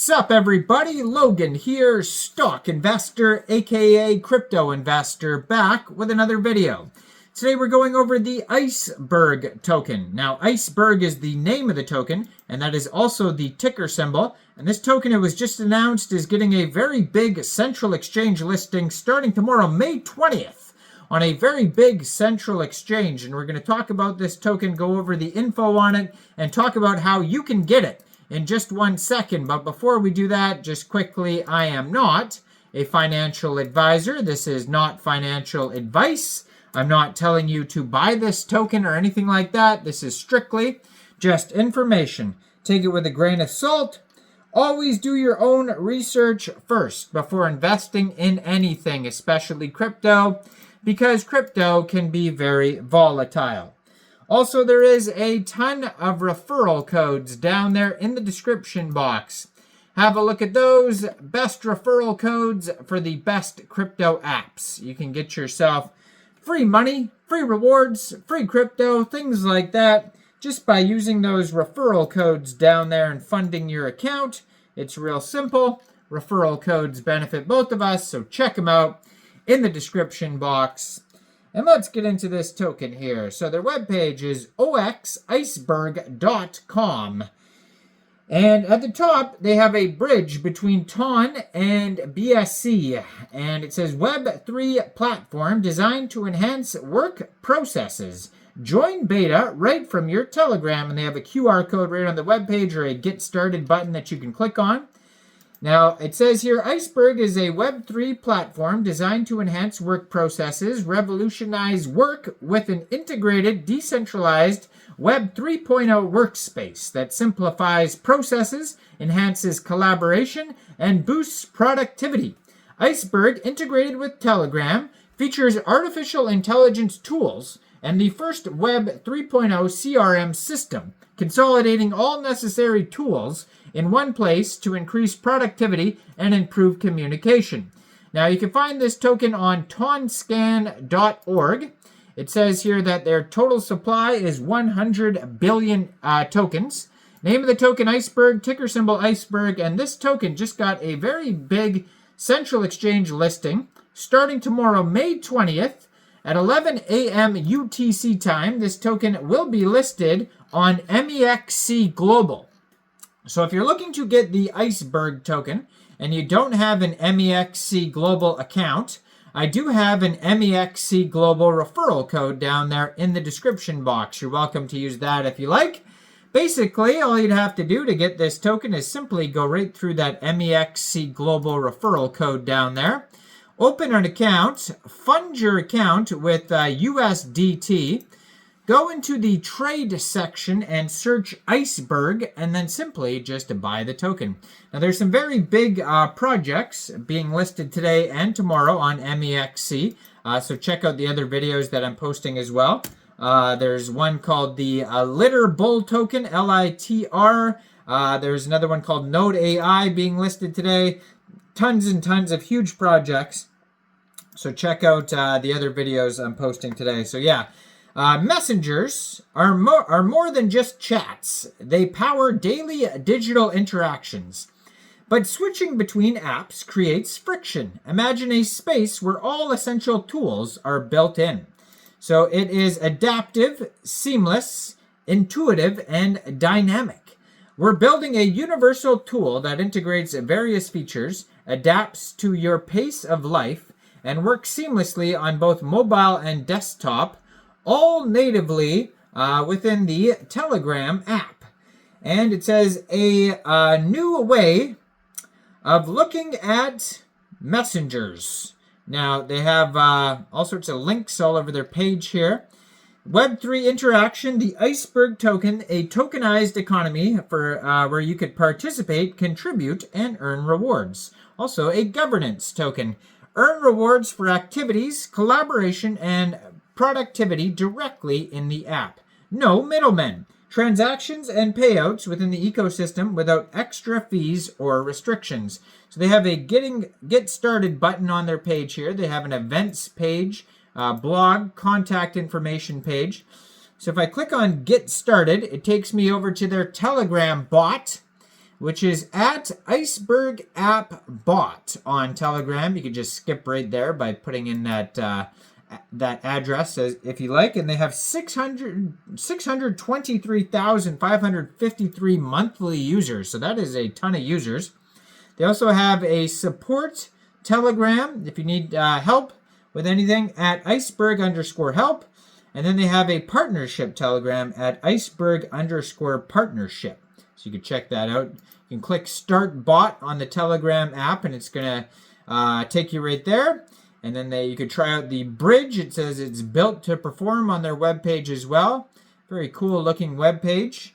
Sup everybody, Logan here, stock investor aka crypto investor, back with another video. Today we're going over the Iceberg token. Now Iceberg is the name of the token, and that is also the ticker symbol. And this token, it was just announced, is getting a very big central exchange listing starting tomorrow, May 20th, on a very big central exchange. And we're going to talk about this token, go over the info on it, and talk about how you can get it in just 1 second. But before we do that, just quickly, I am not a financial advisor. This is not financial advice. I'm not telling you to buy this token or anything like that. This is strictly just information. Take it with a grain of salt. Always do your own research first before investing in anything, especially crypto, because crypto can be very volatile. Also, there is a ton of referral codes down there in the description box. Have a look at those. Best referral codes for the best crypto apps. You can get yourself free money, free rewards, free crypto, things like that, just by using those referral codes down there and funding your account. It's real simple. Referral codes benefit both of us, so check them out in the description box. And let's get into this token here. So their webpage is oxiceberg.com. And at the top, they have a bridge between TON and BSC. And it says Web3 platform designed to enhance work processes. Join beta right from your Telegram. And they have a QR code right on the webpage or a Get Started button that you can click on. Now, it says here, Iceberg is a Web3 platform designed to enhance work processes, revolutionize work with an integrated, decentralized Web 3.0 workspace that simplifies processes, enhances collaboration, and boosts productivity. Iceberg, integrated with Telegram, features artificial intelligence tools and the first Web 3.0 CRM system, consolidating all necessary tools in one place to increase productivity and improve communication. Now, you can find this token on tonscan.org. It says here that their total supply is 100 billion tokens. Name of the token, Iceberg, ticker symbol Iceberg, and this token just got a very big central exchange listing starting tomorrow, May 20th at 11 a.m. UTC time. This token will be listed on Mexc Global. So if you're looking to get the Iceberg token and you don't have an Mexc Global account, I do have an Mexc Global referral code down there in the description box. You're welcome to use that if you like. Basically, all you'd have to do to get this token is simply go right through that Mexc Global referral code down there. Open an account, fund your account with USDT. Go into the trade section and search Iceberg, and then simply just buy the token. Now, there's some very big projects being listed today and tomorrow on Mexc, so check out the other videos that I'm posting as well. There's one called the Litter Bull token, LITR. There's another one called Node AI being listed today. Tons and tons of huge projects. So check out the other videos I'm posting today. So yeah. Messengers are more than just chats. They power daily digital interactions. But switching between apps creates friction. Imagine a space where all essential tools are built in. So it is adaptive, seamless, intuitive, and dynamic. We're building a universal tool that integrates various features, adapts to your pace of life, and works seamlessly on both mobile and desktop, all natively within the Telegram app. And it says a new way of looking at messengers. Now, they have all sorts of links all over their page here. Web3 interaction, the Iceberg token, a tokenized economy for where you could participate, contribute, and earn rewards. Also, a governance token. Earn rewards for activities, collaboration, and productivity directly in the app. No middlemen. Transactions and payouts within the ecosystem without extra fees or restrictions. So they have a get started button on their page here. They have an events page, blog, contact information page. So if I click on get started, it takes me over to their Telegram bot. which is at Iceberg App Bot on Telegram. You can just skip right there by putting in that that address if you like. And they have 623,553 monthly users. So that is a ton of users. They also have a support Telegram if you need help with anything at Iceberg_help. And then they have a partnership Telegram at Iceberg_partnership. So you can check that out. You can click Start Bot on the Telegram app, and it's going to take you right there. And then you could try out the bridge. It says it's built to perform on their webpage as well. Very cool looking webpage.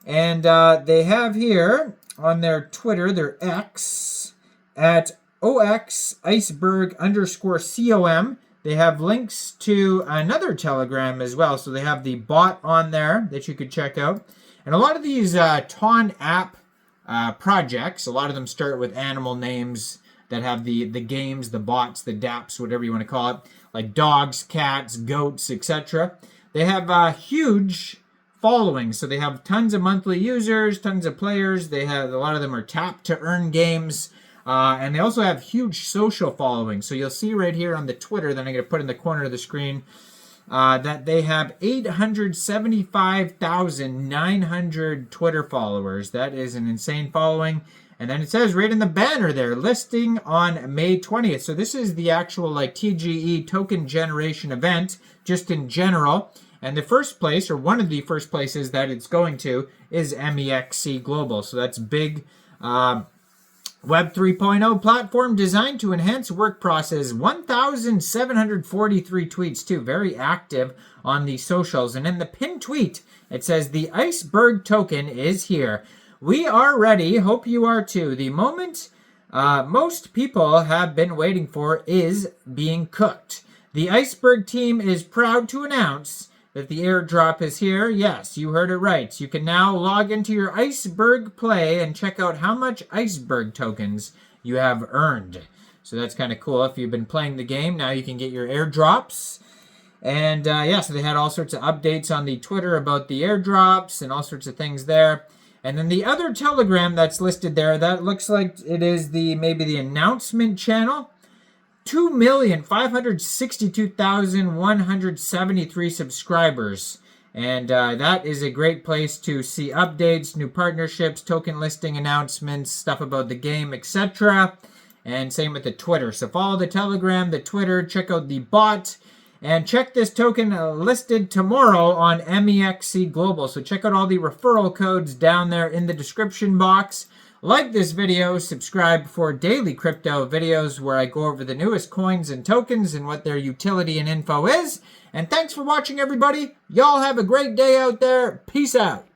And they have here on their Twitter, their X, at OX_Iceberg_COM. They have links to another Telegram as well. So they have the bot on there that you could check out. And a lot of these Ton app projects, a lot of them start with animal names that have the games, the bots, the dApps, whatever you want to call it, like dogs, cats, goats, etc. They have huge followings. So they have tons of monthly users, tons of players. They have a lot of them are tap to earn games. And they also have huge social followings. So you'll see right here on the Twitter that I'm going to put in the corner of the screen that they have 875,900 Twitter followers. That is an insane following. And then it says right in the banner there, listing on May 20th. So this is the actual like TGE token generation event, just in general. And the first place, or one of the first places that it's going to, is Mexc Global. So that's big Web 3.0 platform designed to enhance work process. 1,743 tweets too. Very active on the socials. And in the pinned tweet, it says the Iceberg token is here. We are ready. Hope you are too. The moment most people have been waiting for is being cooked. The Iceberg team is proud to announce that the airdrop is here. Yes, you heard it right. You can now log into your Iceberg Play and check out how much Iceberg tokens you have earned. So that's kind of cool. If you've been playing the game, now you can get your airdrops. And yeah, so they had all sorts of updates on the Twitter about the airdrops and all sorts of things there. And then the other Telegram that's listed there, that looks like it is maybe the announcement channel. 2,562,173 subscribers. And that is a great place to see updates, new partnerships, token listing announcements, stuff about the game, etc. And same with the Twitter. So follow the Telegram, the Twitter, check out the bot, and check this token listed tomorrow on Mexc Global. So check out all the referral codes down there in the description box. Like this video, subscribe for daily crypto videos where I go over the newest coins and tokens and what their utility and info is. And thanks for watching, everybody. Y'all have a great day out there. Peace out.